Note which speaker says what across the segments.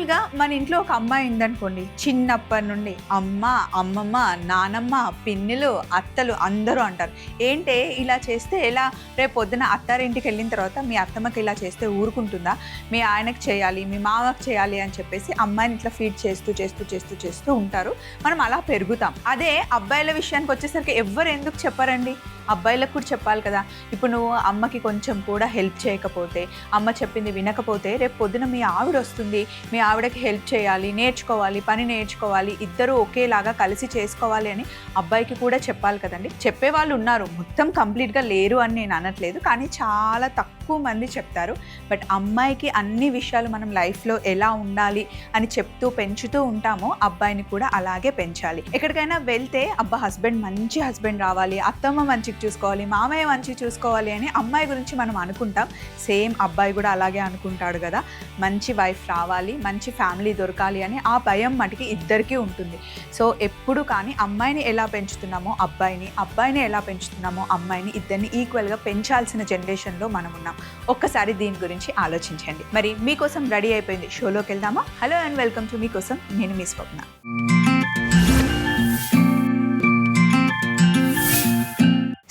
Speaker 1: మామూలుగా మన ఇంట్లో ఒక అమ్మాయి ఉందనుకోండి, చిన్నప్పటి నుండి అమ్మ, అమ్మమ్మ, నానమ్మ, పిన్నులు, అత్తలు అందరూ అంటారు, ఏంటే ఇలా చేస్తే ఎలా, రేపు పొద్దున అత్తారింటికి వెళ్ళిన తర్వాత మీ అత్తమ్మకి ఇలా చేస్తే ఊరుకుంటుందా, మీ ఆయనకు చేయాలి, మీ మామకు చేయాలి అని చెప్పేసి అమ్మాయిని ఇట్లా ఫీడ్ చేస్తూ చేస్తూ చేస్తూ చేస్తూ ఉంటారు. మనం అలా పెరుగుతాం. అదే అబ్బాయిల విషయానికి వచ్చేసరికి ఎవ్వరు ఎందుకు చెప్పారండి, అబ్బాయిలకు కూడా చెప్పాలి కదా. ఇప్పుడు నువ్వు అమ్మకి కొంచెం కూడా హెల్ప్ చేయకపోతే, అమ్మ చెప్పింది వినకపోతే, రేపు పొద్దున మీ ఆవిడ వస్తుంది, మీ ఆవిడకి హెల్ప్ చేయాలి, నేర్చుకోవాలి, పని నేర్చుకోవాలి, ఇద్దరు ఒకేలాగా కలిసి చేసుకోవాలి అని అబ్బాయికి కూడా చెప్పాలి కదండి. చెప్పేవాళ్ళు ఉన్నారు, మొత్తం కంప్లీట్గా లేరు అని నేను అనట్లేదు, కానీ చాలా తక్కువ మంది చెప్తారు. బట్ అమ్మాయికి అన్ని విషయాలు మనం లైఫ్లో ఎలా ఉండాలి అని చెప్తూ పెంచుతూ ఉంటామో, అబ్బాయిని కూడా అలాగే పెంచాలి. ఎక్కడికైనా వెళ్తే అబ్బా హస్బెండ్ మంచి హస్బెండ్ రావాలి, అత్తమ్మ మంచిగా చూసుకోవాలి, మామయ్య మంచిగా చూసుకోవాలి అని అమ్మాయి గురించి మనం అనుకుంటాం. సేమ్ అబ్బాయి కూడా అలాగే అనుకుంటాడు కదా, మంచి వైఫ్ రావాలి, మంచి ఫ్యామిలీ దొరకాలి అని ఆ భయం మటుకి ఇద్దరికీ ఉంటుంది. సో ఎప్పుడు కానీ అమ్మాయిని ఎలా పెంచుతున్నామో అబ్బాయిని ఎలా పెంచుతున్నామో అమ్మాయిని, ఇద్దరిని ఈక్వల్గా పెంచాల్సిన జనరేషన్లో మనం ఉన్నాం. ఒక్కసారి దీని గురించి ఆలోచించండి. మరి మీకోసం రెడీ అయిపోయింది, షోలోకి వెళ్దామా? హలో అండ్ వెల్కమ్ టు మీకోసం, నేను మీ స్వప్న.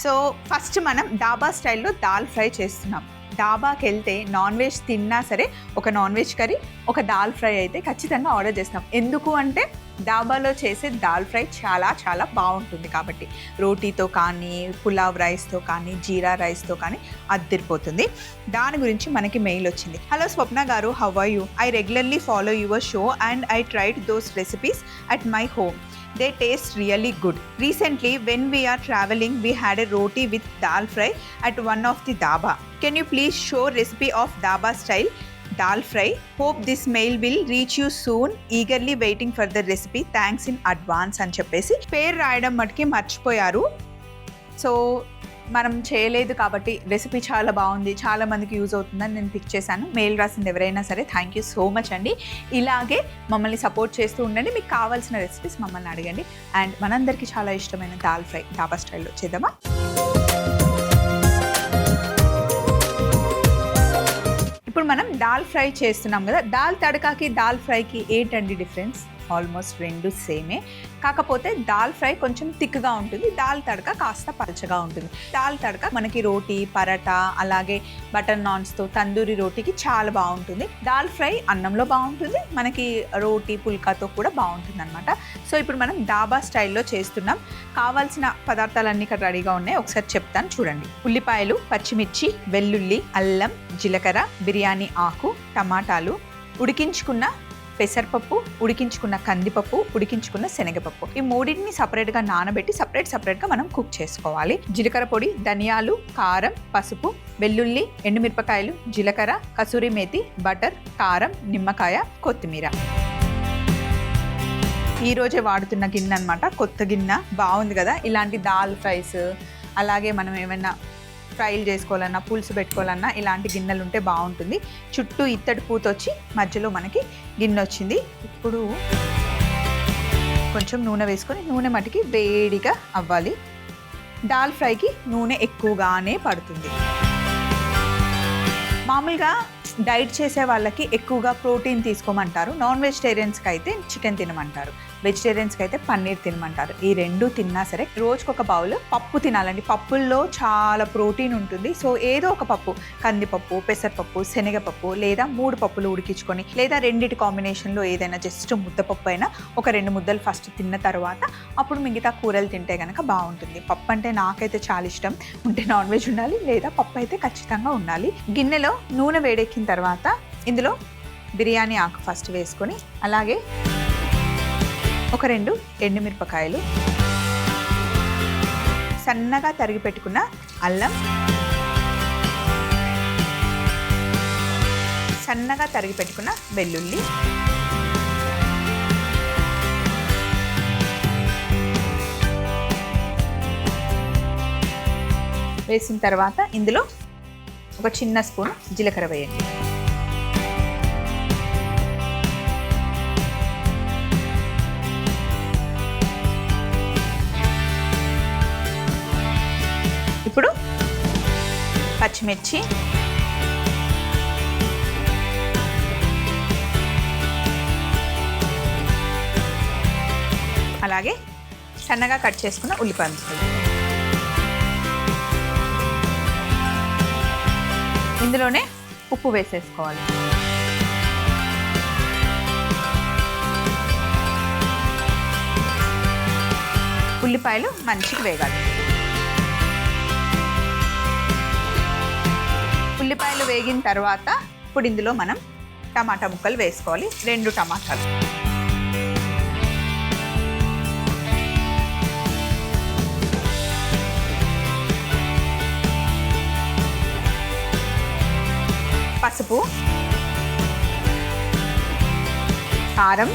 Speaker 1: సో ఫస్ట్ మనం డాబా స్టైల్లో దాల్ ఫ్రై చేస్తున్నాం. డాబాకి వెళ్తే నాన్ వెజ్ తిన్నా సరే ఒక నాన్ వెజ్ కర్రీ, ఒక దాల్ ఫ్రై అయితే ఖచ్చితంగా ఆర్డర్ చేస్తాం. ఎందుకు అంటే డాబాలో చేసే దాల్ ఫ్రై చాలా చాలా బాగుంటుంది కాబట్టి. రోటీతో కానీ, పులావ్ రైస్తో కానీ, జీరా రైస్తో కానీ అద్దిరిపోతుంది. దాని గురించి మనకి మెయిల్ వచ్చింది. Hello Swapna garu, how are you? I regularly follow your show and I tried those recipes at my home. They taste really good. Recently, when we are traveling, we had a roti with dal fry at one of the dhaba. Can you please show recipe of dhaba style dal fry? Hope this mail will reach you soon. Eagerly waiting for the recipe. Thanks in advance అని చెప్పేసి పేరు రాయడం మటుకి మర్చిపోయారు. So మనం చేయలేదు కాబట్టి recipe చాలా బాగుంది, చాలా మందికి యూజ్ అవుతుందని నేను పిక్ చేశాను. మెయిల్ రాసింది ఎవరైనా సరే థ్యాంక్ యూ సో మచ్ అండి. ఇలాగే మమ్మల్ని సపోర్ట్ చేస్తూ ఉండండి. మీకు కావాల్సిన రెసిపీస్ మమ్మల్ని అడగండి. అండ్ మనందరికీ చాలా ఇష్టమైన దాల్ ఫ్రై డాబా స్టైల్లో చేద్దామా? ఇప్పుడు మనం దాల్ ఫ్రై చేస్తున్నాం కదా, దాల్ తడకాకి దాల్ ఫ్రైకి ఏంటండి డిఫరెన్స్? ఆల్మోస్ట్ రెండు సేమే, కాకపోతే దాల్ ఫ్రై కొంచెం థిక్గా ఉంటుంది, దాల్ తడక కాస్త పలచగా ఉంటుంది. దాల్ తడక మనకి రోటీ, పరాటా, అలాగే బటర్ నాన్స్తో, తందూరి రోటీకి చాలా బాగుంటుంది. దాల్ ఫ్రై అన్నంలో బాగుంటుంది, మనకి రోటీ పుల్కాతో కూడా బాగుంటుంది అనమాట. సో ఇప్పుడు మనం డాబా స్టైల్లో చేస్తున్నాం. కావాల్సిన పదార్థాలన్నీ ఇక్కడ రెడీగా ఉన్నాయి, ఒకసారి చెప్తాను చూడండి. ఉల్లిపాయలు, పచ్చిమిర్చి, వెల్లుల్లి, అల్లం, జీలకర్ర, బిర్యానీ ఆకు, టమాటాలు, ఉడికించుకున్న పెసరపప్పు, ఉడికించుకున్న కందిపప్పు, ఉడికించుకున్న శనగపప్పు. ఈ మూడింటిని సపరేట్గా నానబెట్టి సపరేట్గా మనం కుక్ చేసుకోవాలి. జీలకర్ర పొడి, ధనియాలు, కారం, పసుపు, వెల్లుల్లి, ఎండుమిరపకాయలు, జీలకర్ర, కసూరి మేతి, బటర్, కారం, నిమ్మకాయ, కొత్తిమీర. ఈరోజే వాడుతున్న గిన్నె అనమాట, కొత్త గిన్నె. బాగుంది కదా. ఇలాంటి దాల్ ఫ్రైస్, అలాగే మనం ఏమైనా ఫ్రైలు చేసుకోవాలన్నా, పులుసు పెట్టుకోవాలన్నా ఇలాంటి గిన్నెలు ఉంటే బాగుంటుంది. చుట్టూ ఇత్తడి పూత వచ్చి మధ్యలో మనకి గిన్నె వచ్చింది. ఇప్పుడు కొంచెం నూనె వేసుకొని, నూనె మటుకి వేడిగా అవ్వాలి. దాల్ ఫ్రైకి నూనె ఎక్కువగానే పడుతుంది. మామూలుగా డైట్ చేసే వాళ్ళకి ఎక్కువగా ప్రోటీన్ తీసుకోమంటారు, నాన్ వెజిటేరియన్స్కి అయితే చికెన్ తినమంటారు, వెజిటేరియన్స్కి అయితే పన్నీర్ తినమంటారు. ఈ రెండు తిన్నా సరే రోజుకొక బౌల్ పప్పు తినాలండి. పప్పుల్లో చాలా ప్రోటీన్ ఉంటుంది. సో ఏదో ఒక పప్పు, కందిపప్పు, పెసరపప్పు, శనగపప్పు, లేదా 3 పప్పులు ఉడికించుకొని, లేదా రెండిటి కాంబినేషన్లో ఏదైనా జస్ట్ ముద్దపప్పు అయినా ఒక 2 ముద్దలు ఫస్ట్ తిన్న తర్వాత అప్పుడు మిగతా కూరలు తింటే కనుక బాగుంటుంది. పప్పు అంటే నాకైతే చాలా ఇష్టం. ఉంటే నాన్ వెజ్ ఉండాలి, లేదా పప్పు అయితే ఖచ్చితంగా ఉండాలి. గిన్నెలో నూనె వేడెక్కిన తర్వాత ఇందులో బిర్యానీ ఆకు ఫస్ట్ వేసుకొని, అలాగే ఒక 2 ఎండుమిరపకాయలు, సన్నగా తరిగి పెట్టుకున్న అల్లం, సన్నగా తరిగి పెట్టుకున్న వెల్లుల్లి, వేసిన తర్వాత ఇందులో ఒక చిన్న స్పూన్ జీలకర్ర వేయండి. ఇప్పుడు పచ్చిమిర్చి, అలాగే సన్నగా కట్ చేసుకున్న ఉల్లిపాయ ముక్కలు. ఇందులోనే ఉప్పు వేసేసుకోవాలి. ఉల్లిపాయలు మంచిగా వేగాలి. ఉల్లిపాయలు వేగిన తర్వాత ఇప్పుడు ఇందులో మనం టమాటా ముక్కలు వేసుకోవాలి. 2 టమాటాలు. పసుపు, కారం,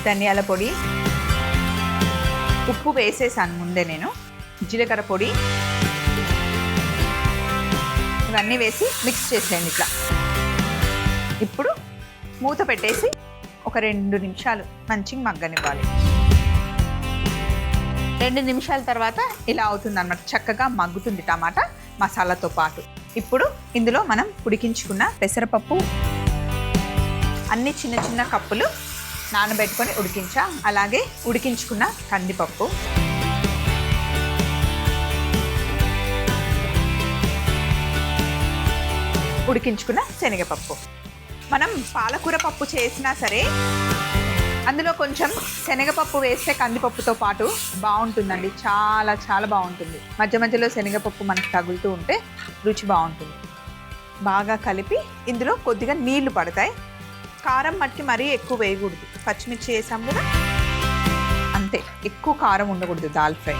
Speaker 1: ధనియాల పొడి, ఉప్పు వేసేసాను ముందే నేను, జీలకర్ర పొడి, ఇవన్నీ వేసి మిక్స్ చేసేయండి ఇట్లా. ఇప్పుడు మూత పెట్టేసి ఒక 2 నిమిషాలు మంచిగా మగ్గనివ్వాలి. 2 నిమిషాల తర్వాత ఇలా అవుతుంది అన్నమాట, చక్కగా మగ్గుతుంది టమాటా మసాలాతో పాటు. ఇప్పుడు ఇందులో మనం ఉడికించుకున్న పెసరపప్పు అన్ని చిన్న చిన్న కప్పులు నానబెట్టుకొని ఉడికించా, అలాగే ఉడికించుకున్న కందిపప్పు, ఉడికించుకున్న శనగపప్పు. మనం పాలకూర పప్పు చేసినా సరే అందులో కొంచెం శనగపప్పు వేస్తే కందిపప్పుతో పాటు బాగుంటుందండి, చాలా చాలా బాగుంటుంది. మధ్య మధ్యలో శనగపప్పు మనకు తగులుతూ ఉంటే రుచి బాగుంటుంది. బాగా కలిపి ఇందులో కొద్దిగా నీళ్లు పడతాయి. కారం మట్టి మరీ ఎక్కువ వేయకూడదు, పచ్చిమిర్చి వేసాం కదా అంతే, ఎక్కువ కారం ఉండకూడదు దాల్ ఫ్రై.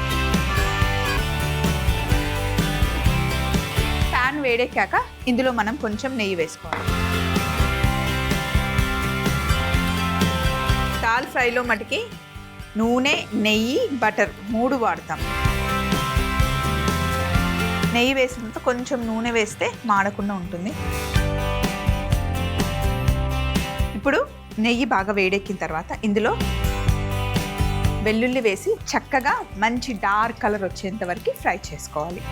Speaker 1: ప్యాన్ వేడెక్కాక ఇందులో మనం కొంచెం నెయ్యి వేసుకోవాలి. దాల్ ఫ్రైలో మటుకి నూనె, నెయ్యి, బటర్ 3 వాడతాం. నెయ్యి వేసినంత కొంచెం నూనె వేస్తే మాడకుండా ఉంటుంది. ఇప్పుడు నెయ్యి బాగా వేడెక్కిన తర్వాత ఇందులో వెల్లుల్లి వేసి చక్కగా మంచి డార్క్ కలర్ వచ్చేంత వరకు ఫ్రై చేసుకోవాలి.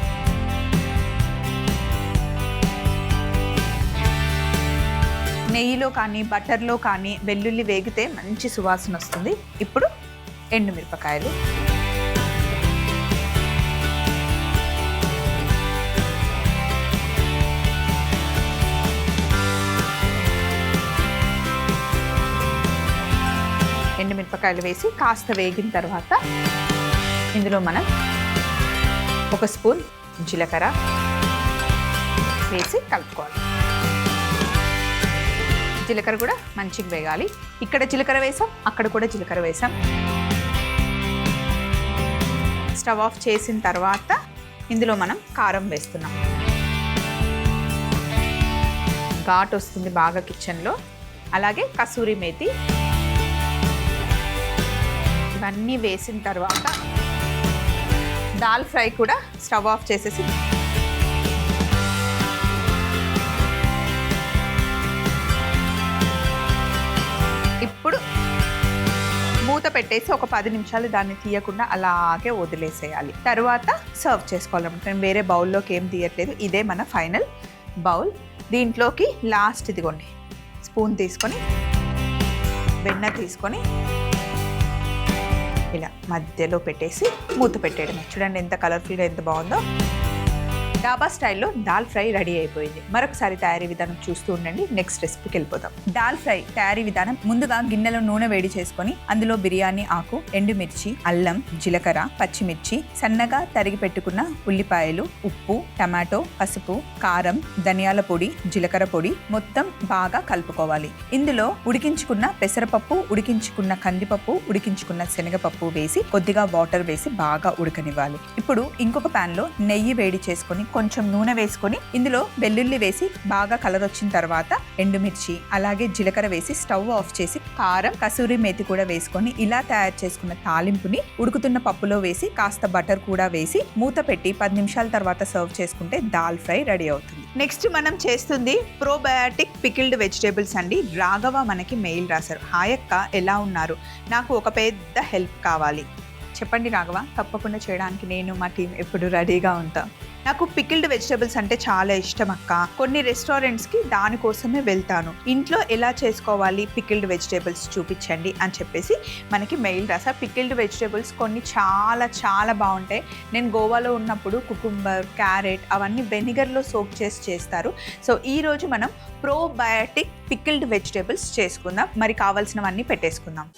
Speaker 1: నెయ్యిలో కానీ బటర్లో కానీ వెల్లుల్లి వేగితే మంచి సువాసన వస్తుంది. ఇప్పుడు ఎండుమిరపకాయలు, ఎండుమిరపకాయలు వేసి కాస్త వేగిన తర్వాత ఇందులో మనం 1 స్పూన్ జీలకర్ర వేసి కలుపుకోవాలి. జీలకర్ర కూడా మంచిగా వేగాలి. ఇక్కడ జీలకర్ర వేసాం, అక్కడ కూడా జీలకర్ర వేసాం. స్టవ్ ఆఫ్ చేసిన తర్వాత ఇందులో మనం కారం వేస్తున్నాం. ఘాట్ వస్తుంది బాగా కిచెన్లో. అలాగే కసూరి మేతి, ఇవన్నీ వేసిన తర్వాత దాల్ ఫ్రై కూడా స్టవ్ ఆఫ్ చేసేసి ఇప్పుడు మూత పెట్టేసి ఒక 10 నిమిషాలు దాన్ని తీయకుండా అలాగే వదిలేసేయాలి. తర్వాత సర్వ్ చేసుకోవాలన్నమాట. నేను వేరే బౌల్లోకి ఏం తీయట్లేదు, ఇదే మన ఫైనల్ బౌల్. దీంట్లోకి లాస్ట్ ఇదిగోండి స్పూన్ తీసుకొని వెన్న తీసుకొని ఇలా మధ్యలో పెట్టేసి మూత పెట్టేయడమే. చూడండి ఎంత కలర్ఫుల్గా ఎంత బాగుందో. డాబా స్టైల్లో దాల్ ఫ్రై రెడీ అయిపోయింది. మరొకసారి తయారీ విధానం చూస్తూ ఉండండి. నెక్స్ట్ రెసిపీకి వెళ్ళిపోతాం. దాల్ ఫ్రై తయారీ విధానం: ముందుగా గిన్నెలో నూనె వేడి చేసుకొని అందులో బిర్యానీ ఆకు, ఎండుమిర్చి, అల్లం, జీలకర్ర, పచ్చిమిర్చి, సన్నగా తరిగి పెట్టుకున్న ఉల్లిపాయలు, ఉప్పు, టమాటో, పసుపు, కారం, ధనియాల పొడి, జీలకర్ర పొడి మొత్తం బాగా కలుపుకోవాలి. ఇందులో ఉడికించుకున్న పెసరపప్పు, ఉడికించుకున్న కందిపప్పు, ఉడికించుకున్న శనగపప్పు వేసి కొద్దిగా వాటర్ వేసి బాగా ఉడకనివ్వాలి. ఇప్పుడు ఇంకొక ప్యాన్ లో నెయ్యి వేడి చేసుకొని కొంచెం నూనె వేసుకొని ఇందులో వెల్లుల్లి వేసి బాగా కలర్ వచ్చిన తర్వాత ఎండుమిర్చి అలాగే జీలకర్ర వేసి స్టవ్ ఆఫ్ చేసి కారం, కసూరి మేతి కూడా వేసుకొని ఇలా తయారు చేసుకున్న తాలింపుని ఉడుకుతున్న పప్పులో వేసి కాస్త బటర్ కూడా వేసి మూత పెట్టి 10 నిమిషాల తర్వాత సర్వ్ చేసుకుంటే దాల్ ఫ్రై రెడీ అవుతుంది. నెక్స్ట్ మనం చేస్తుంది ప్రోబయాటిక్ పికిల్డ్ వెజిటేబుల్స్ అండి. రాఘవ మనకి మెయిల్ రాశారు. హాయ్ అక్క, ఎలా ఉన్నారు? నాకు ఒక పెద్ద హెల్ప్ కావాలి. చెప్పండి రాఘవ, తప్పకుండా చేయడానికి నేను మా టీం ఎప్పుడు రెడీగా ఉంటాం. నాకు పికిల్డ్ వెజిటేబుల్స్ అంటే చాలా ఇష్టం అక్క. కొన్ని రెస్టారెంట్స్కి దానికోసమే వెళ్తాను. ఇంట్లో ఎలా చేసుకోవాలి పికిల్డ్ వెజిటేబుల్స్ చూపించండి అని చెప్పేసి మనకి మెయిల్ రాసా. పికిల్డ్ వెజిటేబుల్స్ కొన్ని చాలా చాలా బాగుంటాయి. నేను గోవాలో ఉన్నప్పుడు కుకుంబర్, క్యారెట్ అవన్నీ వెనిగర్లో సోక్ చేసి చేస్తారు. సో ఈరోజు మనం ప్రోబయాటిక్ పికిల్డ్ వెజిటేబుల్స్ చేసుకుందాం. మరి కావాల్సినవన్నీ పెట్టేసుకుందాం.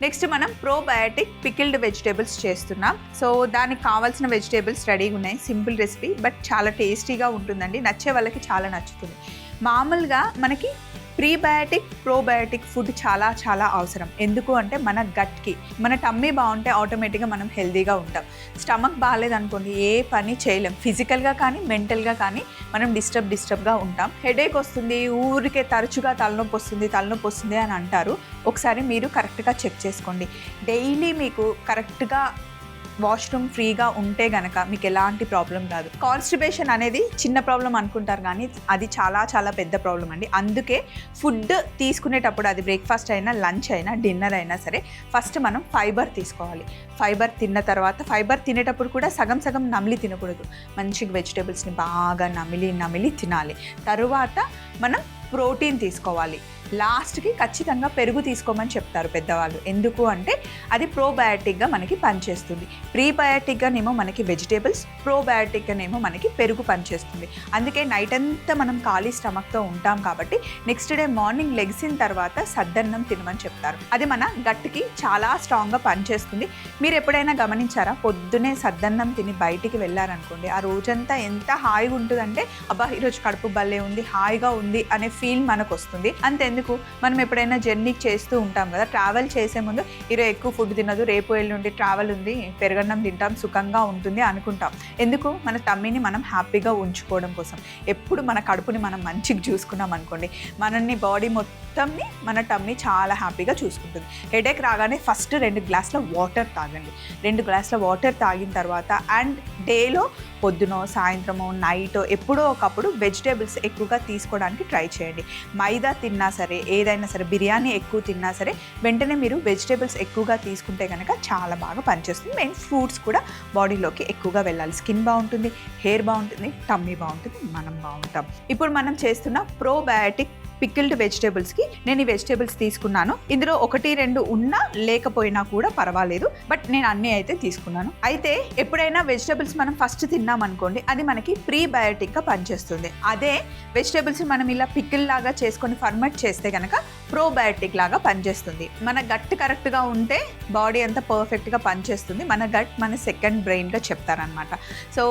Speaker 1: నెక్స్ట్ మనం ప్రోబయాటిక్ పికిల్డ్ వెజిటేబుల్స్ చేస్తున్నాం. సో దానికి కావాల్సిన వెజిటేబుల్స్ రెడీగా ఉన్నాయి. సింపుల్ రెసిపీ బట్ చాలా టేస్టీగా ఉంటుందండి. నచ్చే వాళ్ళకి చాలా నచ్చుతుంది. మామూలుగా మనకి ప్రీబయాటిక్ ప్రోబయాటిక్ ఫుడ్ చాలా చాలా అవసరం. ఎందుకు అంటే మన గట్కి మన టమ్మీ బాగుంటే ఆటోమేటిక్గా మనం హెల్తీగా ఉంటాం. స్టమక్ బాగాలేదనుకోండి ఏ పని చేయలేం. ఫిజికల్గా కానీ మెంటల్గా కానీ మనం డిస్టర్బ్గా ఉంటాం. హెడేక్ వస్తుంది, ఊరికే తరచుగా తలనొప్పి వస్తుంది అని అంటారు. ఒకసారి మీరు కరెక్ట్గా చెక్ చేసుకోండి. డైలీ మీకు కరెక్ట్గా వాష్రూమ్ ఫ్రీగా ఉంటే గనక మీకు ఎలాంటి ప్రాబ్లం రాదు. కాన్స్టిపేషన్ అనేది చిన్న ప్రాబ్లం అనుకుంటారు కానీ అది చాలా చాలా పెద్ద ప్రాబ్లం అండి. అందుకే ఫుడ్ తీసుకునేటప్పుడు అది బ్రేక్ఫాస్ట్ అయినా, లంచ్ అయినా, డిన్నర్ అయినా సరే ఫస్ట్ మనం ఫైబర్ తీసుకోవాలి. ఫైబర్ తిన్న తర్వాత ఫైబర్ తినేటప్పుడు కూడా సగం సగం నమిలి తినకూడదు. మంచిగా వెజిటేబుల్స్ని బాగా నమిలి తినాలి. తరువాత మనం ప్రోటీన్ తీసుకోవాలి. లాస్ట్కి ఖచ్చితంగా పెరుగు తీసుకోమని చెప్తారు పెద్దవాళ్ళు. ఎందుకు అంటే అది ప్రోబయాటిక్గా మనకి పనిచేస్తుంది. ప్రీబయాటిక్గానేమో మనకి వెజిటేబుల్స్, ప్రోబయాటిక్గానేమో మనకి పెరుగు పనిచేస్తుంది. అందుకే నైట్ అంతా మనం ఖాళీ స్టమక్తో ఉంటాం కాబట్టి నెక్స్ట్ డే మార్నింగ్ లెగ్సిన తర్వాత సద్దన్నం తినమని చెప్తారు. అది మన గట్కి చాలా స్ట్రాంగ్గా పనిచేస్తుంది. మీరు ఎప్పుడైనా గమనించారా? పొద్దునే సద్దన్నం తిని బయటికి వెళ్ళారనుకోండి, ఆ రోజంతా ఎంత హాయిగా ఉంటుందంటే అబ్బా ఈరోజు కడుపు భలే ఉంది, హాయిగా ఉంది అనే ఫీల్ మనకు వస్తుంది. అంతెందుకు మనం ఎప్పుడైనా జర్నీ చేస్తూ ఉంటాం కదా, ట్రావెల్ చేసే ముందు ఈరోజు ఎక్కువ ఫుడ్ తినదు, రేపు ఎల్లుండి ట్రావెల్ ఉంది, పెరుగన్నం తింటాం, సుఖంగా ఉంటుంది అనుకుంటాం. ఎందుకు? మన టమ్మీని మనం హ్యాపీగా ఉంచుకోవడం కోసం. ఎప్పుడు మన కడుపుని మనం మంచిగా చూసుకున్నాం అనుకోండి, మనల్ని బాడీ మొత్తంని మన టమ్మీ చాలా హ్యాపీగా చూసుకుంటుంది. హెడేక్ రాగానే ఫస్ట్ 2 గ్లాసుల వాటర్ తాగండి. 2 గ్లాసుల వాటర్ తాగిన తర్వాత అండ్ డేలో పొద్దునో సాయంత్రమో నైటో ఎప్పుడో ఒకప్పుడు వెజిటేబుల్స్ ఎక్కువగా తీసుకోవడానికి ట్రై చేయండి. మైదా తిన్నా సరే, ఏదైనా సరే, బిర్యానీ ఎక్కువ తిన్నా సరే వెంటనే మీరు వెజిటేబుల్స్ ఎక్కువగా తీసుకుంటే కనుక చాలా బాగా పనిచేస్తుంది. మెయిన్ ఫ్రూట్స్ కూడా బాడీలోకి ఎక్కువగా వెళ్ళాలి. స్కిన్ బాగుంటుంది, హెయిర్ బాగుంటుంది, టమ్మీ బాగుంటుంది, మనం బాగుంటాం. ఇప్పుడు మనం చేస్తున్న ప్రోబయాటిక్ పికిల్డ్ వెజిటేబుల్స్కి నేను ఈ వెజిటేబుల్స్ తీసుకున్నాను. ఇందులో 1-2 ఉన్నా లేకపోయినా కూడా పర్వాలేదు, బట్ నేను అన్నీ అయితే తీసుకున్నాను. అయితే ఎప్పుడైనా వెజిటేబుల్స్ మనం ఫస్ట్ తిన్నాం అనుకోండి, అది మనకి ప్రీబయాటిక్గా పనిచేస్తుంది. అదే వెజిటేబుల్స్ మనం ఇలా పికిల్ లాగా చేసుకొని ఫర్మెంట్ చేస్తే కనుక ప్రోబయాటిక్ లాగా పనిచేస్తుంది. మన గట్ కరెక్ట్గా ఉంటే బాడీ అంతా పర్ఫెక్ట్గా పనిచేస్తుంది. మన గట్ మన సెకండ్ బ్రెయిన్గా చెప్తారనమాట. సో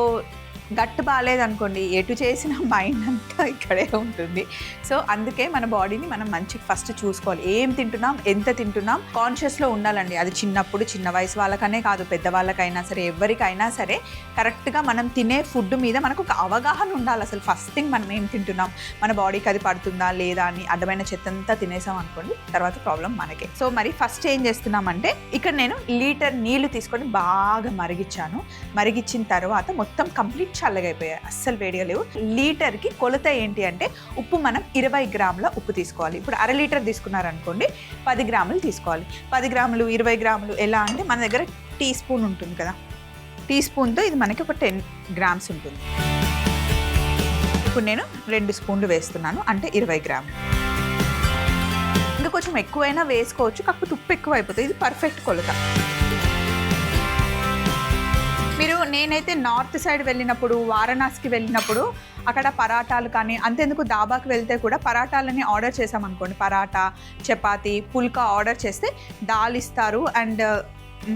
Speaker 1: గట్ బాగాలేదనుకోండి, ఎటు చేసిన మైండ్ అంతా ఇక్కడే ఉంటుంది. సో అందుకే మన బాడీని మనం మంచిగా ఫస్ట్ చూసుకోవాలి. ఏం తింటున్నాం, ఎంత తింటున్నాం కాన్షియస్లో ఉండాలండి. అది చిన్న వయసు వాళ్ళకనే కాదు, పెద్దవాళ్ళకైనా సరే, ఎవరికైనా సరే కరెక్ట్గా మనం తినే ఫుడ్ మీద మనకు ఒక అవగాహన ఉండాలి. అసలు ఫస్ట్ థింగ్ మనం ఏం తింటున్నాం, మన బాడీకి అది పడుతుందా లేదా అని అడ్డమైన చెత్తంతా తినేసాం అనుకోండి, తర్వాత ప్రాబ్లం మనకే. సో మరి ఫస్ట్ ఏం చేస్తున్నామంటే ఇక్కడ నేను 1 లీటర్ నీళ్లు తీసుకొని బాగా మరిగించిన తర్వాత మొత్తం కంప్లీట్ చల్లగా అయిపోయాయి, అస్సలు వేడిగా లేవు. లీటర్కి కొలత ఏంటి అంటే ఉప్పు మనం 20 గ్రాముల ఉప్పు తీసుకోవాలి. ఇప్పుడు 1/2 లీటర్ తీసుకున్నారనుకోండి 10 గ్రాములు తీసుకోవాలి. 10 గ్రాములు 20 గ్రాములు ఎలా అంటే మన దగ్గర టీ స్పూన్ ఉంటుంది కదా, టీ స్పూన్తో ఇది మనకి ఒక 10 గ్రామ్స్ ఉంటుంది. ఇప్పుడు నేను 2 స్పూన్లు వేస్తున్నాను, అంటే 20 గ్రాములు. ఇంకా కొంచెం ఎక్కువైనా వేసుకోవచ్చు, కాకపోతే ఉప్పు ఎక్కువ అయిపోతుంది. ఇది పర్ఫెక్ట్ కొలత. నేనైతే నార్త్ సైడ్ వెళ్ళినప్పుడు, వారణాసికి వెళ్ళినప్పుడు అక్కడ పరాటాలు కానీ, అంతెందుకు దాబాకి వెళ్తే కూడా పరాటాలని ఆర్డర్ చేసామనుకోండి, పరాటా, చపాతీ, పుల్కా ఆర్డర్ చేస్తే దాల్ ఇస్తారు. అండ్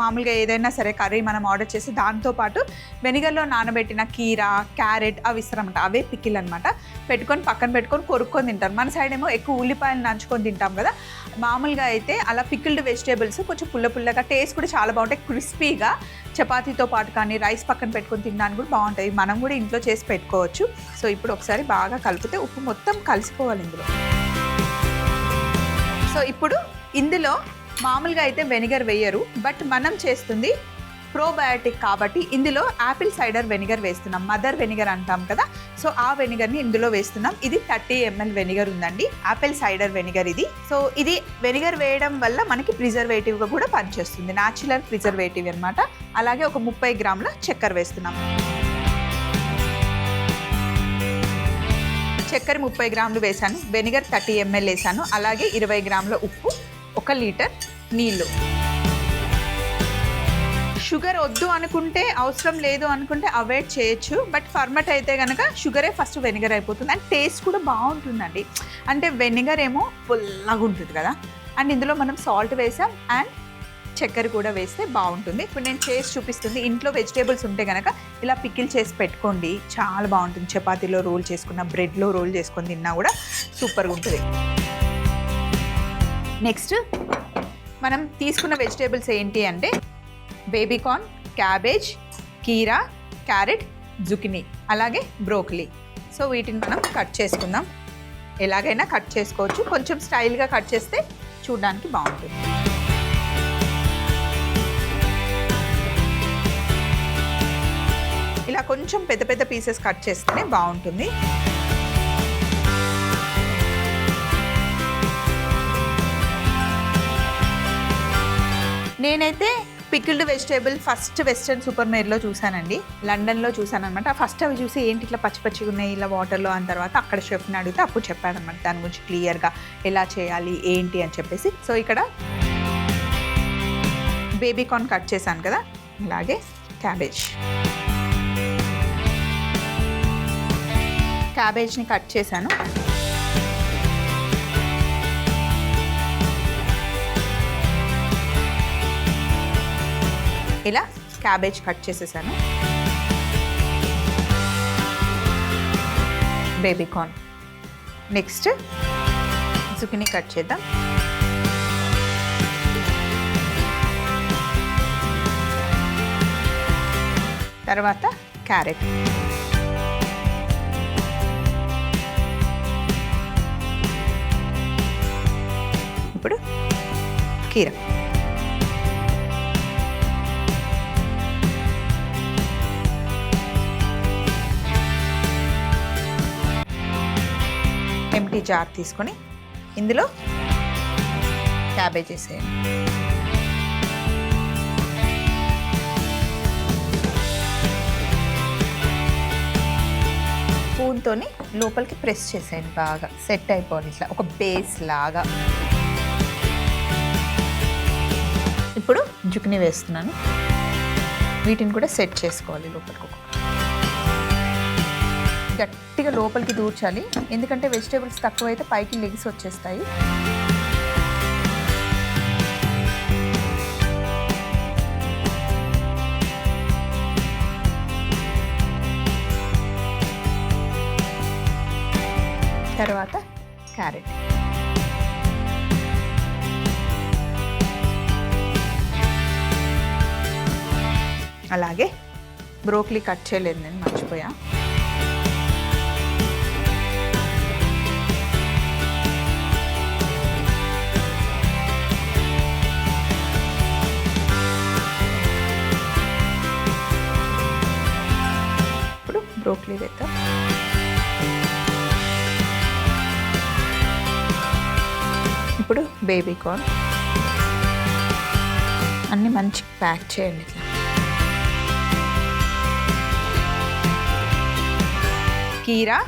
Speaker 1: మామూలుగా ఏదైనా సరే కర్రీ మనం ఆర్డర్ చేసి దాంతోపాటు వెనిగర్లో నానబెట్టిన కీరా, క్యారెట్ అవి ఇస్తారన్నమాట. అవే పికిల్ అనమాట. పక్కన పెట్టుకొని కొరుక్కొని తింటారు. మన సైడ్ ఏమో ఎక్కువ ఉల్లిపాయలు నంచుకొని తింటాం కదా. మామూలుగా అయితే అలా పికిల్డ్ వెజిటేబుల్స్ కొంచెం పుల్లగా, టేస్ట్ కూడా చాలా బాగుంటాయి. క్రిస్పీగా చపాతీతో పాటు కానీ రైస్ పక్కన పెట్టుకొని తినడానికి కూడా బాగుంటాయి. మనం కూడా ఇంట్లో చేసి పెట్టుకోవచ్చు. సో ఇప్పుడు ఒకసారి బాగా కలిపితే ఉప్పు మొత్తం కలిసిపోవాలి ఇందులో. సో ఇప్పుడు ఇందులో మామూలుగా అయితే వెనిగర్ వేయరు, బట్ మనం చేస్తుంది ప్రోబయాటిక్ కాబట్టి ఇందులో యాపిల్ సైడర్ వెనిగర్ వేస్తున్నాం. మదర్ వెనిగర్ అంటాం కదా, సో ఆ వెనిగర్ని ఇందులో వేస్తున్నాం. ఇది 30 ml వెనిగర్ ఉందండి, యాపిల్ సైడర్ వెనిగర్ ఇది. సో ఇది వెనిగర్ వేయడం వల్ల మనకి ప్రిజర్వేటివ్గా కూడా పనిచేస్తుంది, న్యాచురల్ ప్రిజర్వేటివ్ అనమాట. అలాగే ఒక 30 గ్రాముల చక్కెర వేస్తున్నాం. చక్కెర 30 గ్రాములు వేసాను, వెనిగర్ 30 ml వేసాను. అలాగే 20 గ్రాముల ఉప్పు, 1 లీటర్ నీళ్ళు. షుగర్ వద్దు అనుకుంటే, అవసరం లేదు అనుకుంటే అవాయిడ్ చేయొచ్చు. బట్ ఫర్మట్ అయితే కనుక షుగరే ఫస్ట్ వెనిగర్ అయిపోతుంది. అండ్ టేస్ట్ కూడా బాగుంటుందండి. అంటే వెనిగర్ ఏమో పుల్లగా ఉంటుంది కదా, అండ్ ఇందులో మనం సాల్ట్ వేసాం అండ్ చక్కెర కూడా వేస్తే బాగుంటుంది. ఇప్పుడు నేను చేసి చూపిస్తుంది. ఇంట్లో వెజిటేబుల్స్ ఉంటే కనుక ఇలా పికిల్ చేసి పెట్టుకోండి, చాలా బాగుంటుంది. చపాతీలో రోల్ చేసుకున్న, బ్రెడ్లో రోల్ చేసుకొని తిన్నా కూడా సూపర్గా ఉంటుంది. నెక్స్ట్ మనం తీసుకున్న వెజిటేబుల్స్ ఏంటి అంటే బేబీకార్న్, క్యాబేజ్, కీరా, క్యారెట్, జుకినీ, అలాగే బ్రోకలీ. సో వీటిని మనం కట్ చేసుకుందాం. ఎలాగైనా కట్ చేసుకోవచ్చు, కొంచెం స్టైల్గా కట్ చేస్తే చూడడానికి బాగుంటుంది. ఇలా కొంచెం పెద్ద పెద్ద పీసెస్ కట్ చేస్తేనే బాగుంటుంది. నేనైతే pickled vegetable first western super మార్కెట్లో చూసానండి, లండన్లో చూసాను అనమాట. ఫస్ట్ అవి చూసి ఏంటి ఇట్లా పచ్చి పచ్చిగా ఉన్నాయి ఇలా వాటర్లో, అని తర్వాత అక్కడ షెఫ్ని అడిగితే అప్పుడు చెప్పాడనమాట దాని గురించి క్లియర్గా ఎలా చేయాలి ఏంటి అని చెప్పేసి. సో ఇక్కడ బేబీకార్న్ కట్ చేశాను కదా, అలాగే క్యాబేజ్ని కట్ చేశాను. ఇలా క్యాబేజ్ కట్ చేసేసాను. బేబీకార్న్, నెక్స్ట్ జుకినీ కట్ చేద్దాం. తర్వాత క్యారెట్, ఇప్పుడు కీరా, ఎంటీ జార్ తీసుకొని ఇందులో క్యాబేజ్ వేసేయండి. స్పూన్తోని లోపలికి ప్రెస్ చేసేయండి, బాగా సెట్ అయిపోవాలి ఇట్లా ఒక బేస్ లాగా. ఇప్పుడు జుకినీ వేస్తున్నాను, వీటిని కూడా సెట్ చేసుకోవాలి లోపలికి. గట్టిగా లోపలికి దూర్చాలి, ఎందుకంటే వెజిటేబుల్స్ తక్కువైతే పైకి లెగ్స్ వచ్చేస్తాయి. తర్వాత క్యారెట్, అలాగే బ్రోకలీ కట్ చేయలేదు నేను, మర్చిపోయా. బ్రోకలీ వేద్దాం. ఇప్పుడు బేబీకార్న్ అన్నీ మంచి ప్యాక్ చేయండి ఇట్లా. కీరా,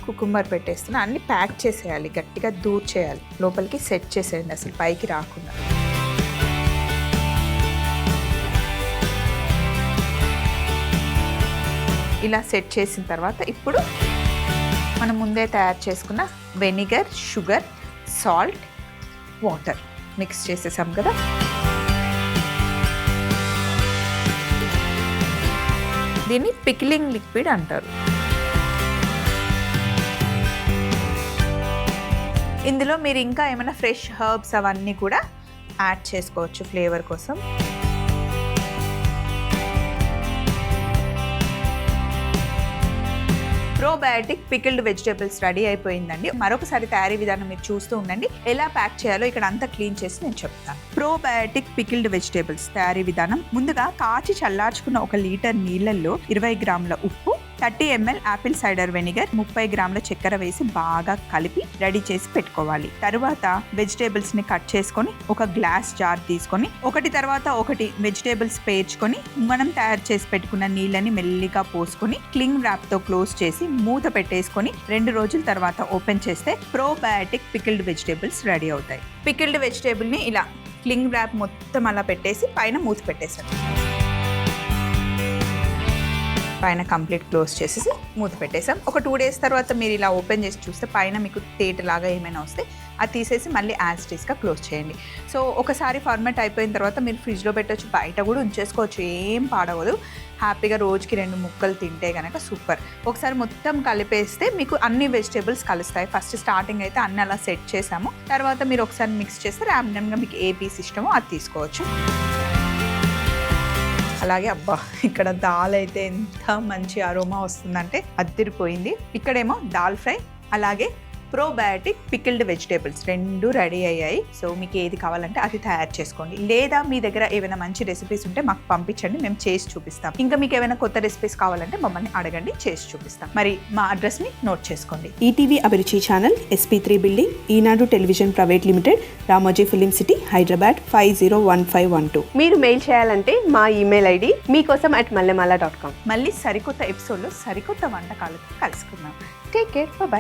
Speaker 1: కుకుంబర్ పెట్టేస్తున్నా. అన్నీ ప్యాక్ చేసేయాలి, గట్టిగా దూర్ చేయాలి, లోపలికి సెట్ చేసేయండి, అసలు పైకి రాకుండా. ఇలా సెట్ చేసిన తర్వాత ఇప్పుడు మనం ముందే తయారు చేసుకున్న vinegar, sugar, salt, water mix చేసేసాం కదా. దీన్ని పికిలింగ్ లిక్విడ్ అంటారు. ఇందులో మీరు ఇంకా ఏమైనా ఫ్రెష్ హర్బ్స్ అవన్నీ కూడా యాడ్ చేసుకోవచ్చు ఫ్లేవర్ కోసం. ప్రోబయాటిక్ పికిల్డ్ వెజిటేబుల్స్ రెడీ అయిపోయిందండి. మరొకసారి తయారీ విధానం మీరు చూస్తూ ఉండండి. ఎలా ప్యాక్ చేయాలో ఇక్కడ అంతా క్లీన్ చేసి నేను చెప్తాను. ప్రోబయాటిక్ పికిల్డ్ వెజిటేబుల్స్ తయారీ విధానం: ముందుగా కాచి చల్లార్చుకున్న 1 లీటర్ నీళ్ళల్లో 20 గ్రాముల ఉప్పు, 30 ml యాపిల్ సైడర్ వెనిగర్, 30 గ్రాముల చక్కెర వేసి బాగా కలిపి రెడీ చేసి పెట్టుకోవాలి. తరువాత వెజిటేబుల్స్ ని కట్ చేసుకొని ఒక గ్లాస్ జార్ తీసుకొని ఒకటి తర్వాత ఒకటి వెజిటేబుల్స్ పేర్చుకొని మనం తయారు చేసి పెట్టుకున్న నీళ్ళని మెల్లిగా పోసుకొని క్లింగ్ ర్యాప్ తో క్లోజ్ చేసి మూత పెట్టేసుకొని 2 రోజుల తర్వాత ఓపెన్ చేస్తే ప్రోబయాటిక్ పికిల్డ్ వెజిటేబుల్స్ రెడీ అవుతాయి. పికిల్డ్ వెజిటేబుల్ ని ఇలా క్లింగ్ ర్యాప్ మొత్తం అలా పెట్టేసి పైన మూత పెట్టేసారు. పైన కంప్లీట్ క్లోజ్ చేసేసి మూత పెట్టేసాం. ఒక 2 days తర్వాత మీరు ఇలా ఓపెన్ చేసి చూస్తే పైన మీకు తేటలాగా ఏమైనా వస్తే అది తీసేసి మళ్ళీ యాజ్ ఇట్ ఈస్గా క్లోజ్ చేయండి. సో ఒకసారి ఫార్మాట్ అయిపోయిన తర్వాత మీరు ఫ్రిడ్జ్లో పెట్టవచ్చు, బయట కూడా ఉంచేసుకోవచ్చు, ఏం పాడవదు. హ్యాపీగా రోజుకి 2 ముక్కలు తింటే కనుక సూపర్. ఒకసారి మొత్తం కలిపేస్తే మీకు అన్ని వెజిటేబుల్స్ కలుస్తాయి. ఫస్ట్ స్టార్టింగ్ అయితే అన్ని అలా సెట్ చేసాము. తర్వాత మీరు ఒకసారి మిక్స్ చేస్తే ర్యాండమ్గా మీకు ఏ పీస్ ఇష్టమో అది తీసుకోవచ్చు. అలాగే అబ్బా, ఇక్కడ దాల్ అయితే ఎంత మంచి అరోమా వస్తుందంటే అదిరిపోయింది. ఇక్కడేమో దాల్ ఫ్రై, అలాగే ప్రోబయాటిక్ పికిల్డ్ వెజిటేబుల్స్ 2 రెడీ అయ్యాయి. సో మీకు ఏది కావాలంటే అది తయారు చేసుకోండి. లేదా మీ దగ్గర ఏమైనా మంచి రెసిపీస్ ఉంటే మాకు పంపించండి, మేము చేసి చూపిస్తాం. ఇంకా మీకు ఏమైనా కొత్త రెసిపీస్ కావాలంటే మమ్మల్ని అడగండి, చేసి చూపిస్తాం. మరి మా అడ్రస్ని నోట్ చేసుకోండి.
Speaker 2: ETV Abhiruchi channel, SP3 building, Eenadu television private limited, Ramoji film city, Hyderabad 501512.
Speaker 3: మీరు మెయిల్ చేయాలంటే మా ఈమెయిల్ ID meekosam@mallemala.com.
Speaker 1: మళ్ళీ సరికొత్త ఎపిసోడ్లో సరికొత్త వంటకాలతో కలుసుకుందాం. Take care, bye.